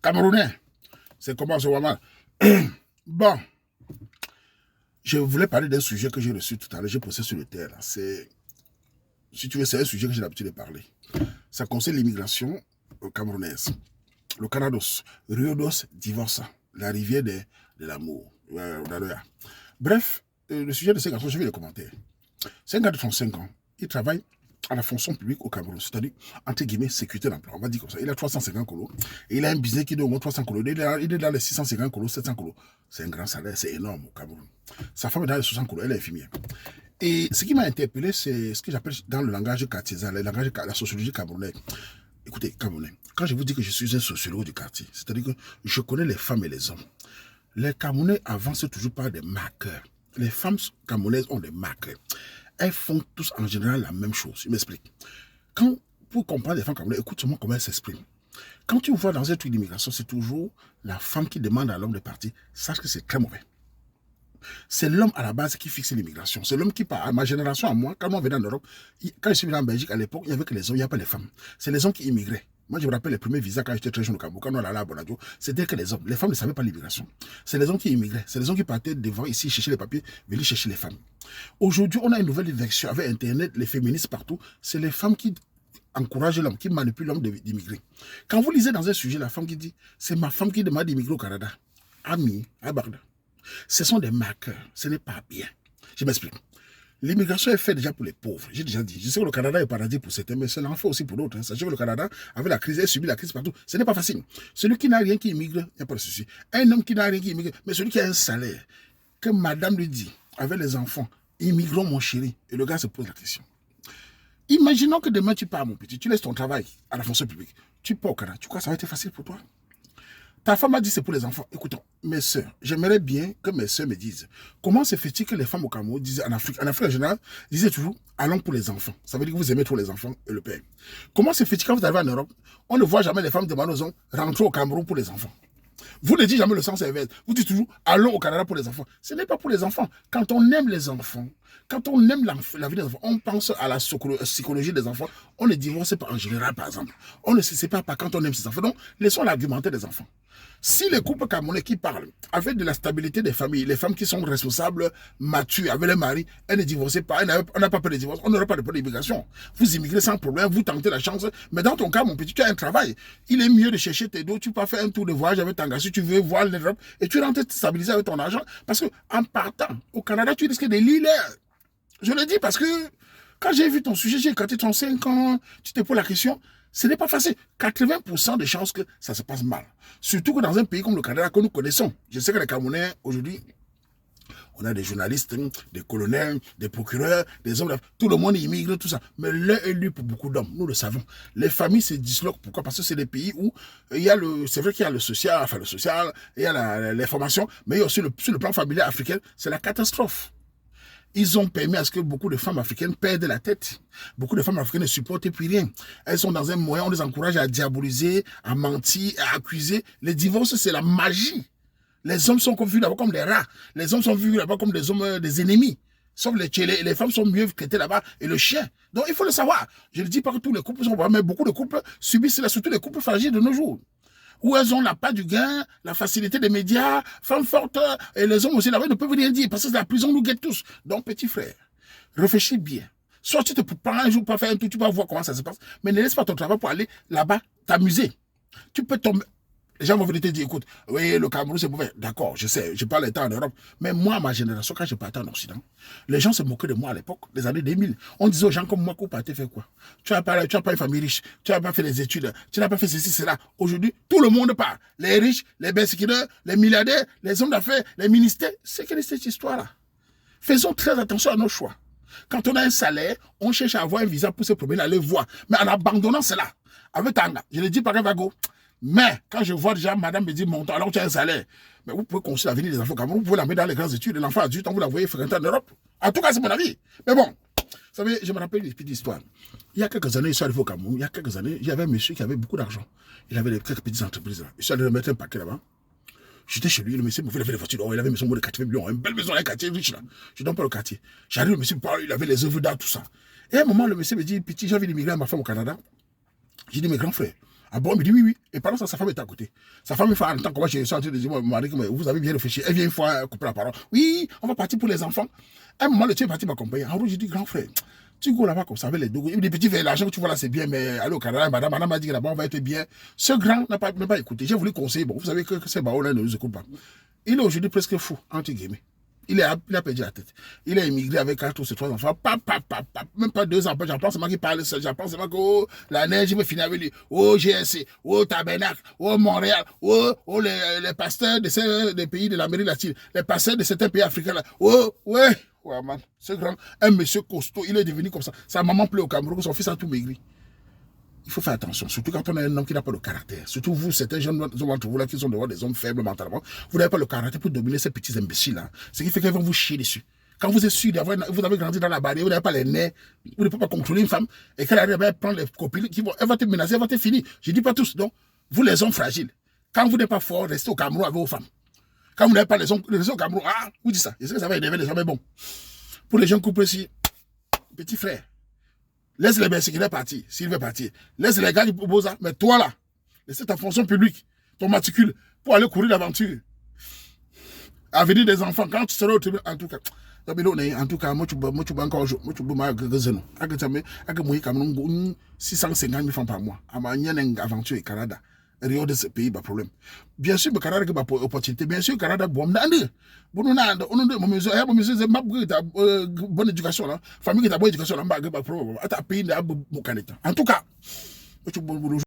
Camerounais, c'est comment ce moment. Bon, je voulais parler d'un sujet que j'ai reçu tout à l'heure, j'ai posé sur le terre. C'est, si tu veux, c'est un sujet que j'ai l'habitude de parler. Ça concerne l'immigration camerounaise. Le Canados, Riodos Divorça, la rivière de l'amour. Bref, le sujet de ces garçons, je vais les commenter. C'est un gars de 35 ans. Il travaille à la fonction publique au Cameroun, c'est-à-dire, entre guillemets, sécurité d'emploi. On va dire comme ça. Il a 350 colos. Et il a un business qui donne au moins 300 colos. Il est dans les 650 colos, 700 colos. C'est un grand salaire, c'est énorme au Cameroun. Sa femme est dans les 60 colos, elle est infirmière. Et ce qui m'a interpellé, c'est ce que j'appelle dans le langage cartésien, la sociologie camerounaise. Écoutez, Camerounais, quand je vous dis que je suis un sociologue du quartier, c'est-à-dire que je connais les femmes et les hommes. Les Camerounais avancent toujours par des marqueurs. Les femmes camerounaises ont des marqueurs. Elles font tous en général la même chose. Je m'explique. Quand, pour comprendre les femmes camerounaises, écoute-moi comment elles s'expriment. Quand tu vois dans un truc d'immigration, c'est toujours la femme qui demande à l'homme de partir. Sache que c'est très mauvais. C'est l'homme à la base qui fixe l'immigration. C'est l'homme qui part. À ma génération, à moi, quand on venait en Europe, quand je suis venu en Belgique, à l'époque, il n'y avait que les hommes, il n'y avait pas les femmes. C'est les hommes qui immigraient. Moi, je me rappelle les premiers visas quand j'étais très jeune au Cameroun, quand on allait à Bonadio, c'était que les hommes. Les femmes ne savaient pas l'immigration. C'est les hommes qui immigraient. C'est les hommes qui partaient devant ici chercher les papiers, venir chercher les femmes. Aujourd'hui, on a une nouvelle direction avec Internet, les féministes partout. C'est les femmes qui encouragent l'homme, qui manipulent l'homme d'immigrer. Quand vous lisez dans un sujet, la femme qui dit, c'est ma femme qui demande d'immigrer au Canada. Ami, à Barda. Ce sont des marqueurs. Ce n'est pas bien. Je m'explique. L'immigration est faite déjà pour les pauvres. J'ai déjà dit. Je sais que le Canada est paradis pour certains, mais c'est l'enfer aussi pour d'autres. Sachez que le Canada, avec la crise, a subi la crise partout. Ce n'est pas facile. Celui qui n'a rien qui immigre, il n'y a pas de souci. Un homme qui n'a rien qui immigre, mais celui qui a un salaire, que madame lui dit, avec les enfants, immigrons mon chéri. Et le gars se pose la question. Imaginons que demain tu pars, mon petit, tu laisses ton travail à la fonction publique. Tu pars au Canada. Tu crois que ça va être facile pour toi? Ta femme a dit c'est pour les enfants. Écoutons, mes soeurs, j'aimerais bien que mes soeurs me disent comment se fait-il que les femmes au Cameroun disaient en Afrique en général, disaient toujours allons pour les enfants. Ça veut dire que vous aimez trop les enfants et le père. Comment se fait-il quand vous arrivez en Europe, on ne voit jamais les femmes demander aux hommes rentrez au Cameroun pour les enfants. Vous ne dites jamais le sens inverse. Vous dites toujours allons au Canada pour les enfants. Ce n'est pas pour les enfants. Quand on aime les enfants, quand on aime la vie des enfants, on pense à la psychologie des enfants. On ne divorce pas en général, par exemple. On ne se sépare pas quand on aime ses enfants. Donc, laissons l'argumentaire des enfants. Si les couples camerounais qui parlent avec de la stabilité des familles, les femmes qui sont responsables, matures, avec les maris, elles ne divorcent pas, on n'a pas peur de divorce, on n'aura pas de peur d'immigration. Vous immigrez sans problème, vous tentez la chance. Mais dans ton cas, mon petit, tu as un travail. Il est mieux de chercher tes dos, tu peux faire un tour de voyage avec ton gars, si tu veux voir l'Europe, et tu rentres te stabiliser avec ton argent. Parce qu'en partant au Canada, tu risques de l'île. Je le dis parce que quand j'ai vu ton sujet, j'ai écouté ton 5 ans, tu te poses la question. Ce n'est pas facile. 80% de chances que ça se passe mal. Surtout que dans un pays comme le Canada que nous connaissons. Je sais que les Camerounais, aujourd'hui, on a des journalistes, des colonels, des procureurs, des hommes. Tout le monde immigre, tout ça. Mais l'un est lu pour beaucoup d'hommes. Nous le savons. Les familles se disloquent. Pourquoi? Parce que c'est des pays où il y a c'est vrai qu'il y a le social, il y a l'information, mais il y a aussi sur le plan familial africain, c'est la catastrophe. Ils ont permis à ce que beaucoup de femmes africaines perdent la tête. Beaucoup de femmes africaines ne supportent plus rien. Elles sont dans un moyen, on les encourage à diaboliser, à mentir, à accuser. Les divorces, c'est la magie. Les hommes sont vus là-bas comme des rats. Les hommes sont vus là-bas comme des hommes, des ennemis. Sauf les femmes sont mieux traitées là-bas et le chien. Donc il faut le savoir. Je ne dis pas que tous les couples sont bons, mais beaucoup de couples subissent cela, surtout les couples fragiles de nos jours. Où elles ont la part du gain, la facilité des médias, femmes fortes, et les hommes aussi là-bas ne peuvent rien dire, parce que la prison nous guette tous. Donc, petit frère, réfléchis bien. Soit tu te prends un jour pour faire un tour, tu vas voir comment ça se passe, mais ne laisse pas ton travail pour aller là-bas t'amuser. Tu peux tomber. Les gens vont venir te dire, écoute, oui, le Cameroun c'est mauvais. D'accord, je sais, je parle étant en Europe. Mais moi, ma génération, quand je partais en Occident, les gens se moquaient de moi à l'époque, les années 2000. On disait aux gens comme moi, qu'on partait faire quoi? Tu n'as pas une famille riche, tu n'as pas fait les études, tu n'as pas fait ceci, cela. Aujourd'hui, tout le monde part. Les riches, les besquineurs, les milliardaires, les hommes d'affaires, les ministères. C'est quelle est cette histoire-là? Faisons très attention à nos choix. Quand on a un salaire, on cherche à avoir un visa pour se promener, aller voir. Mais en abandonnant cela, avec Tanga, je le dis par un vago. Mais quand je vois déjà madame me dit montant, alors tu as un salaire. Mais vous pouvez construire l'avenir des enfants comme vous pouvez l'amener dans les grandes études. L'enfant adulte, vous l'envoyez fréquenter en Europe. En tout cas, c'est mon avis. Mais bon, vous savez, je me rappelle une petite histoire. Il y a quelques années, je suis arrivé au Cameroun. Il y a quelques années, il y avait un monsieur qui avait beaucoup d'argent. Il avait quelques petites entreprises là. Je suis allé le mettre un paquet là-bas. J'étais chez lui, le monsieur me fait les voitures. Oh, il avait une maison de 4 millions, une belle maison, un quartier riche là. Je donne pas le quartier. J'arrive, le monsieur me parle, il avait les œuvres d'art, tout ça. Et à un moment, le monsieur me dit, petit, j'ai envie d'immigrer à ma femme au Canada. J'ai dit, mes grands frères, Ah bon, il me dit oui, oui. Et pendant ça, sa femme est à côté. Sa femme, il fait en temps comment je suis en train de dire, mon mari, vous avez bien réfléchi. Elle vient une fois couper la parole. Oui, on va partir pour les enfants. À un moment, le tien est parti m'accompagner. En gros, j'ai dit, grand frère, tu go là-bas comme ça avec les deux. Il me dit, petit frère, l'argent que tu vois là, c'est bien, mais allez au Canada, madame m'a dit que là-bas, on va être bien. Ce grand n'a pas écouté. J'ai voulu conseiller. Bon, vous savez que ces barons-là ne nous écoutent pas. Il est aujourd'hui presque fou, entre guillemets. Il a perdu la tête. Il a émigré avec 4 ou 3 enfants. Même pas 2 ans. J'en pense seulement qu'il parle seul. J'en pense seulement que oh, la neige, je vais finir avec lui. Oh, GSC. Oh, Tabernacle. Oh, Montréal. Oh, les pasteurs des pays de l'Amérique latine. Les pasteurs de certains pays africains. Là. Oh, ouais. Ouais, man. Ce grand, un monsieur costaud, il est devenu comme ça. Sa maman pleut au Cameroun, son fils a tout maigri. Il faut faire attention, surtout quand on a un homme qui n'a pas de caractère. Surtout vous, certains jeunes d'entre vous là qui sont devant des hommes faibles mentalement, vous n'avez pas le caractère pour dominer ces petits imbéciles-là. Ce qui fait qu'ils vont vous chier dessus. Quand vous êtes sûr d'avoir, vous avez grandi dans la barrière, vous n'avez pas les nerfs, vous ne pouvez pas contrôler une femme, et qu'elle arrive à prendre les copines, elle va te menacer, elle va te finir. Je ne dis pas tous, donc, vous les hommes fragiles, quand vous n'êtes pas fort, restez au Cameroun avec vos femmes. Quand vous n'avez pas les hommes au Cameroun, ah, vous dites ça, je sais que ça va énerver les hommes, mais bon. Pour les jeunes couples ici, petit frère, laisse les Bersikines partir, s'il veut partir. Laisse les gars qui proposent ça. Mais toi là, laisse ta fonction publique, ton matricule, pour aller courir l'aventure. Avenir des enfants, quand tu seras au tribunal, en tout cas. En tout cas, moi, tu vas encore jouer. Moi, tu vas gagner. Moi, 650 000 francs par mois. Il y a une aventure au Canada. Rio de ce pays, pas problème. Bien sûr, le Canada a une opportunité. Bien sûr, le Canada a une bonne éducation. La famille qui a une bonne éducation. En tout cas,